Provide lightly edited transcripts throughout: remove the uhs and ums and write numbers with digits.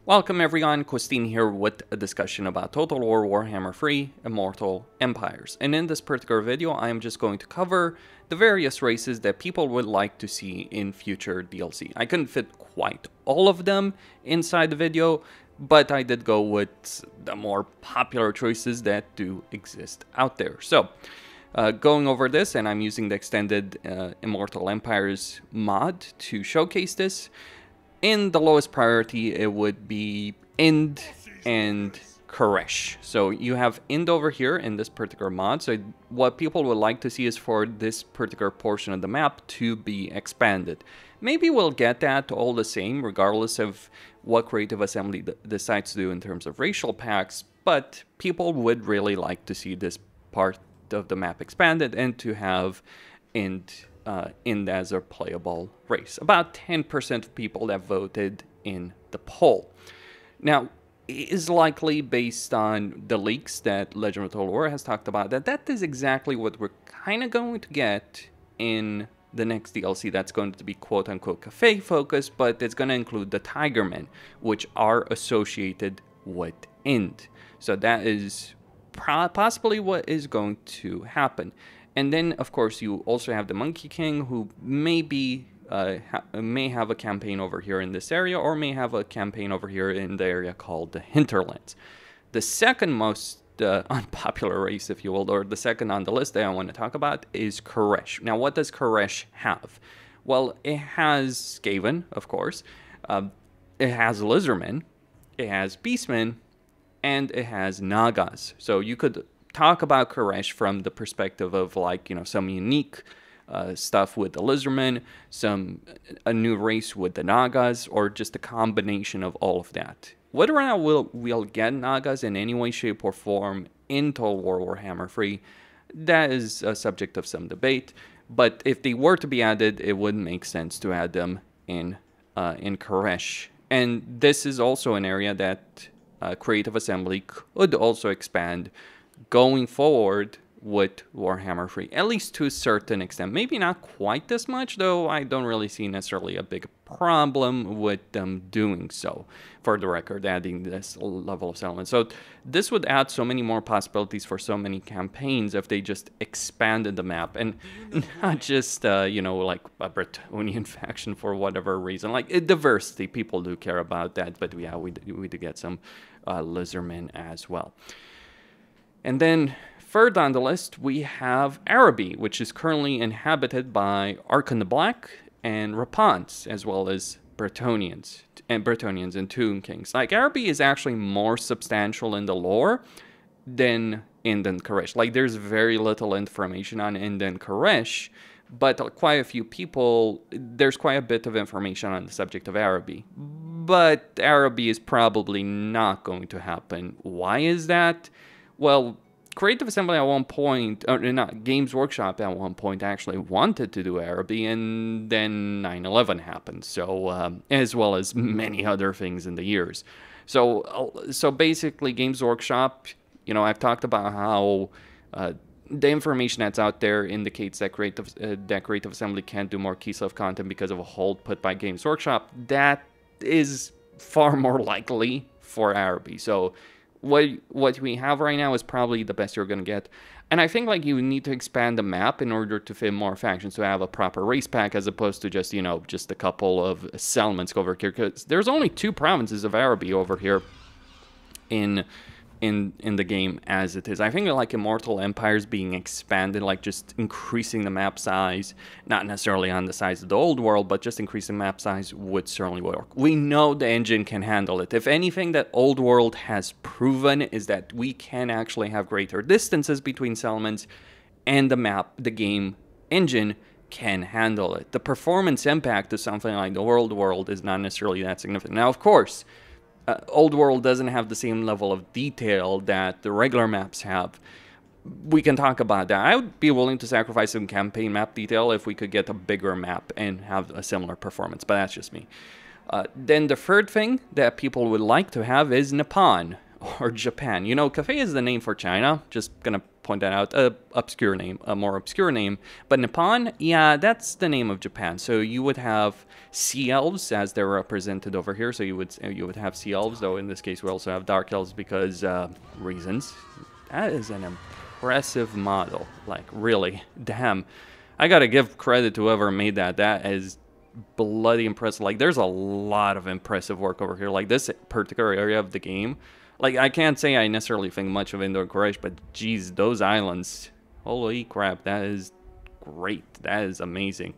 Welcome everyone, Christine here with a discussion about Total War Warhammer 3 Immortal Empires. And in this particular video, I am just going to cover the various races that people would like to see in future DLC. I couldn't fit quite all of them inside the video, but I did go with the more popular choices that do exist out there. So, going over this, and I'm using the extended Immortal Empires mod to showcase this. In the lowest priority, it would be Ind and Koresh. So you have Ind over here in this particular mod. So what people would like to see is for this particular portion of the map to be expanded. Maybe we'll get that all the same, regardless of what Creative Assembly decides to do in terms of racial packs. But people would really like to see this part of the map expanded and to have Ind as a playable race. About 10% of people that voted in the poll. Now, it is likely based on the leaks that Legend of Total War has talked about that is exactly what we're kind of going to get in the next DLC. That's going to be quote-unquote cafe focused, but it's going to include the Tigermen, which are associated with Ind. So that is possibly what is going to happen. And then, of course, you also have the Monkey King, who may have a campaign over here in this area, or may have a campaign over here in the area called the Hinterlands. The second most unpopular race, if you will, or the second on the list that I want to talk about, is Koresh. Now, what does Koresh have? Well, it has Skaven, of course. It has Lizardmen. It has Beastmen. And it has Nagas. So you could talk about Koresh from the perspective of, like, you know, some unique stuff with the Lizardmen, a new race with the Nagas, or just a combination of all of that. Whether or not we'll get Nagas in any way, shape, or form in Total War Warhammer 3, that is a subject of some debate. But if they were to be added, it would make sense to add them in Koresh. And this is also an area that Creative Assembly could also expand going forward with Warhammer 3, at least to a certain extent. Maybe not quite this much, though I don't really see necessarily a big problem with them doing so, for the record, adding this level of settlement. So this would add so many more possibilities for so many campaigns if they just expanded the map, and not just, you know, like a Bretonian faction for whatever reason. Like, diversity, people do care about that, but yeah, we do get some Lizardmen as well. And then, third on the list, we have Araby, which is currently inhabited by Archon the Black and Rapants, as well as Bretonians and Tomb Kings. Like, Araby is actually more substantial in the lore than Ind and Koresh. Like, there's very little information on Ind and Koresh, but quite a few people, there's quite a bit of information on the subject of Araby. But Araby is probably not going to happen. Why is that? Well, Creative Assembly at one point, or not, Games Workshop at one point actually wanted to do Araby, and then 9/11 happened, so, as well as many other things in the years. So basically, Games Workshop, you know, I've talked about how the information that's out there indicates that Creative Assembly can't do more Keyslave content because of a hold put by Games Workshop. That is far more likely for Araby. So what we have right now is probably the best you're going to get. And I think, like, you need to expand the map in order to fit more factions, to have a proper race pack, as opposed to just, you know, just a couple of settlements over here. Because there's only 2 provinces of Araby over here in the game as it is. I think, like, Immortal Empires being expanded, like just increasing the map size, not necessarily on the size of the old world, but just increasing map size would certainly work. We know the engine can handle it. If anything that old world has proven is that we can actually have greater distances between settlements, and the game engine can handle it. The performance impact of something like the old world is not necessarily that significant. Now, of course, Old World doesn't have the same level of detail that the regular maps have. We can talk about that. I would be willing to sacrifice some campaign map detail if we could get a bigger map and have a similar performance, but that's just me. Then the third thing that people would like to have is Nippon, or Japan. You know, Cafe is the name for China, just gonna point that out, a obscure name, a more obscure name. But Nippon, yeah, that's the name of Japan. So you would have sea elves as they're represented over here. So you would have sea elves, though in this case we also have dark elves because reasons. That is an impressive model. Like, really, damn. I gotta give credit to whoever made that. That is bloody impressive. Like, there's a lot of impressive work over here. Like, this particular area of the game, like, I can't say I necessarily think much of Indo and Quraysh, but geez, those islands, holy crap, that is great. That is amazing.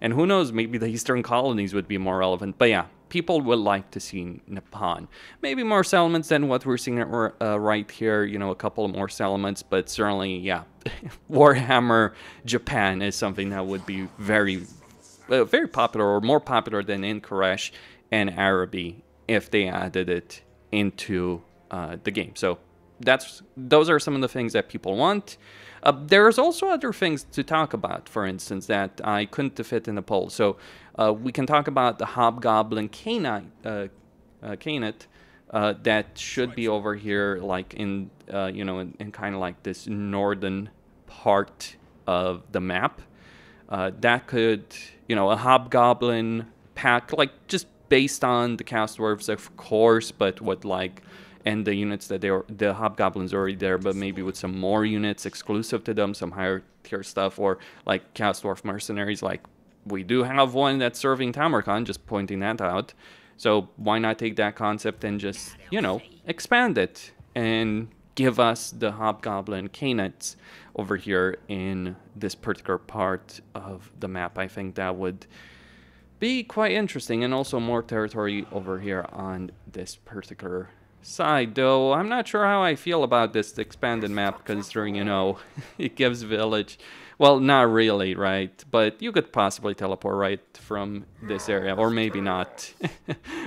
And who knows, maybe the eastern colonies would be more relevant. But yeah, people would like to see Nippon. Maybe more settlements than what we're seeing right here, you know, a couple more settlements, but certainly, yeah, Warhammer Japan is something that would be very popular, or more popular than in Quraysh and Araby if they added it into the game. So those are some of the things that people want. There's also other things to talk about, for instance, that I couldn't fit in the poll. So we can talk about the Hobgoblin Canite that should be over here, like in you know, in kind of like this northern part of the map. That could, you know, a Hobgoblin pack, like just based on the cast dwarves, of course, but what like, and the units that the Hobgoblins are already there, but maybe with some more units exclusive to them, some higher tier stuff, or like cast dwarf mercenaries. Like, we do have one that's serving Tamarkan, just pointing that out. So why not take that concept and just, you know, expand it and give us the Hobgoblin Canates over here in this particular part of the map. I think that would be quite interesting, and also more territory over here on this particular side, though I'm not sure how I feel about this expanded map, considering, you know, it gives village, well, not really, right, but you could possibly teleport right from this area, or maybe not.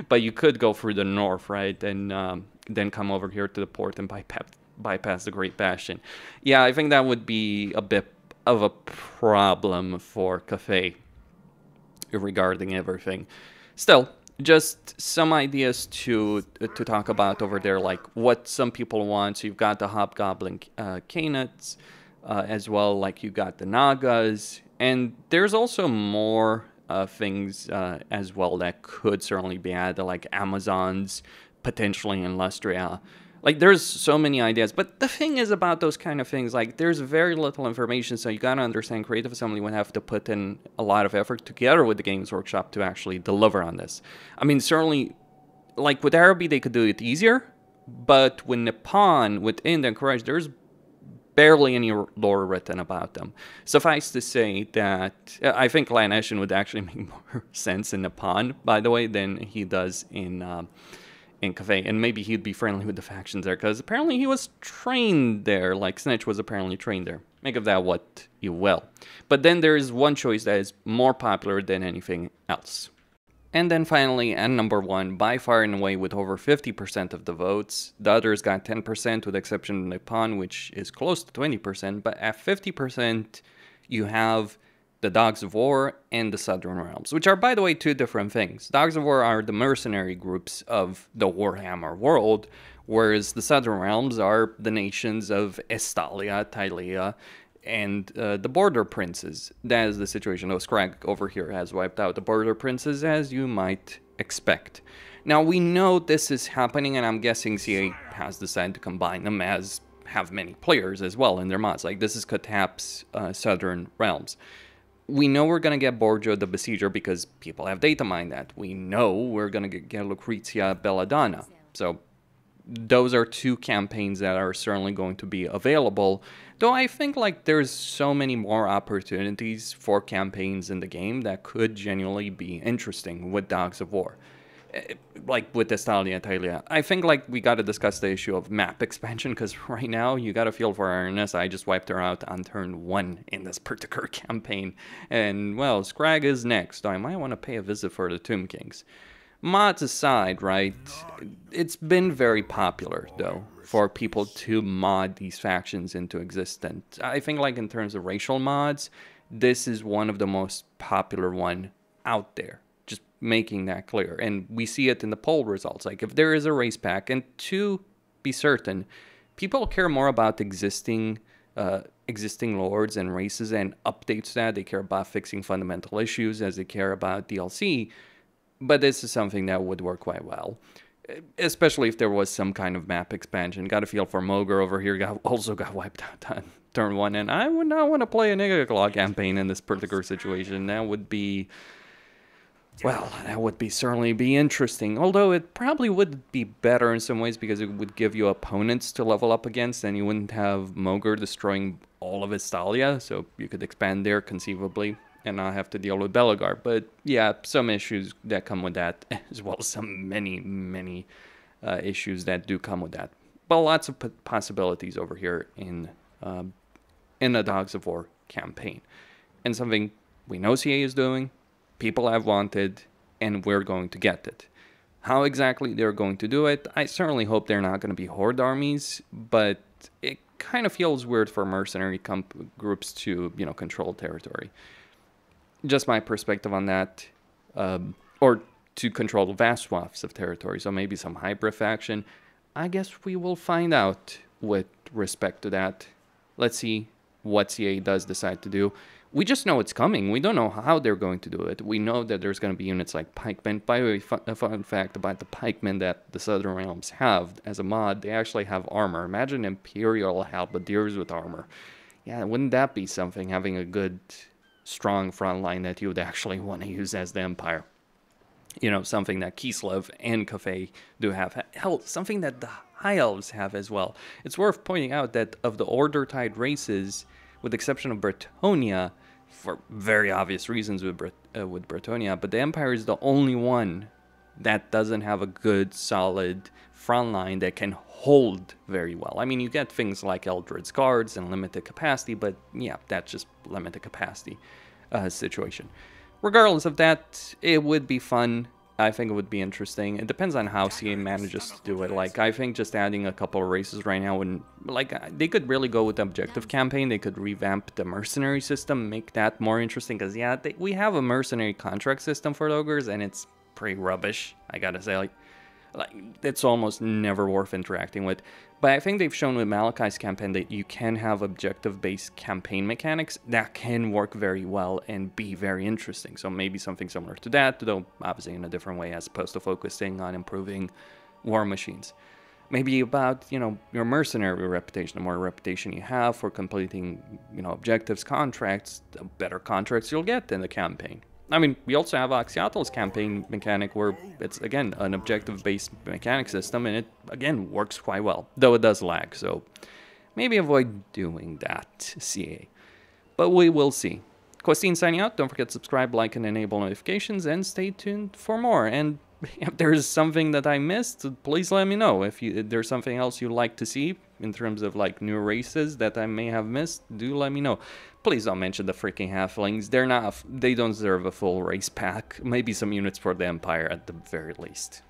But you could go through the north, right, and then come over here to the port and bypass the Great Bastion. Yeah, I think that would be a bit of a problem for Cathay regarding everything. Still, just some ideas to talk about over there, like what some people want. So you've got the Hobgoblin Canates as well, like you got the Nagas, and there's also more things as well that could certainly be added, like Amazons, potentially in Lustria. Like, there's so many ideas, but the thing is about those kind of things, like, there's very little information, so you gotta understand Creative Assembly would have to put in a lot of effort together with the Games Workshop to actually deliver on this. I mean, certainly, like, with Araby, they could do it easier, but with Nippon, with Ind and Quraysh, there's barely any lore written about them. Suffice to say that I think Lanesh would actually make more sense in Nippon, by the way, than he does in Cathay, and maybe he'd be friendly with the factions there, because apparently he was trained there, like Snitch was apparently trained there. Make of that what you will. But then there is one choice that is more popular than anything else. And then finally, at number 1, by far and away with over 50% of the votes, the others got 10% with the exception of Nippon, which is close to 20%, but at 50% you have the Dogs of War and the Southern Realms, which are, by the way, two different things. Dogs of War are the mercenary groups of the Warhammer world, whereas the Southern Realms are the nations of Estalia, Tylea, and the Border Princes. That is the situation. Scrag over here has wiped out the Border Princes, as you might expect. Now, we know this is happening, and I'm guessing CA has decided to combine them, as have many players as well in their mods. Like, this is Katap's Southern Realms. We know we're going to get Borgia the Besieger because people have data mined that. We know we're going to get Lucrezia Belladonna. So those are two campaigns that are certainly going to be available. Though I think like there's so many more opportunities for campaigns in the game that could genuinely be interesting with Dogs of War. Like with Estalia and Tylea. I think like we got to discuss the issue of map expansion, because right now you got to feel for Ernest. I just wiped her out on turn 1 in this particular campaign. And well, Scrag is next. I might want to pay a visit for the Tomb Kings. Mods aside, right, it's been very popular though for people to mod these factions into existence. I think like in terms of racial mods, this is one of the most popular one out there. Making that clear, and we see it in the poll results. Like, if there is a race pack, and to be certain, people care more about existing existing lords and races and updates to that. They care about fixing fundamental issues as they care about DLC. But this is something that would work quite well, especially if there was some kind of map expansion. Got a feel for Mogre over here. Also got wiped out on turn 1, and I would not want to play a Nigga Claw campaign in this particular situation. That would be, well, that would certainly be interesting. Although it probably would be better in some ways because it would give you opponents to level up against, and you wouldn't have Mogre destroying all of his Thalia, so you could expand there conceivably and not have to deal with Belegar. But yeah, some issues that come with that, as well as some many issues that do come with that. But lots of possibilities over here in the Dogs of War campaign. And something we know CA is doing, people have wanted, and we're going to get it. How exactly they're going to do it, I certainly hope they're not going to be horde armies, but it kind of feels weird for mercenary groups to, you know, control territory. Just my perspective on that, or to control vast swaths of territory, so maybe some hybrid faction. I guess we will find out with respect to that. Let's see what CA does decide to do. We just know it's coming. We don't know how they're going to do it. We know that there's going to be units like Pikemen. By the way, a fun fact about the Pikemen that the Southern Realms have as a mod, they actually have armor. Imagine Imperial Halberdiers with armor. Yeah, wouldn't that be something, having a good, strong front line that you would actually want to use as the Empire? You know, something that Kislev and Cathay do have. Hell, something that the High Elves have as well. It's worth pointing out that of the Order-Tide races, with the exception of Bretonia, for very obvious reasons with Bretonia, but the Empire is the only one that doesn't have a good, solid front line that can hold very well. I mean, you get things like Eldred's Guards and limited capacity, but yeah, that's just limited capacity situation. Regardless of that, it would be fun. I think it would be interesting. It depends on how CA manages to do it. Like, I think just adding a couple of races right now wouldn't... Like, they could really go with the objective campaign. They could revamp the mercenary system, make that more interesting. Because, yeah, we have a mercenary contract system for ogres, and it's pretty rubbish, I gotta say. Like it's almost never worth interacting with. But I think they've shown with Malachi's campaign that you can have objective-based campaign mechanics that can work very well and be very interesting. So maybe something similar to that, though obviously in a different way, as opposed to focusing on improving war machines. Maybe about, you know, your mercenary reputation. The more reputation you have for completing, you know, objectives, contracts, the better contracts you'll get in the campaign. I mean, we also have Axiatal's campaign mechanic where it's, again, an objective-based mechanic system, and it, again, works quite well, though it does lag, so maybe avoid doing that, CA. But we will see. Costine signing out. Don't forget to subscribe, like, and enable notifications, and stay tuned for more. And if there's something that I missed, please let me know. If there's something else you'd like to see in terms of, like, new races that I may have missed, do let me know. Please don't mention the freaking halflings. They don't deserve a full race pack. Maybe some units for the Empire at the very least.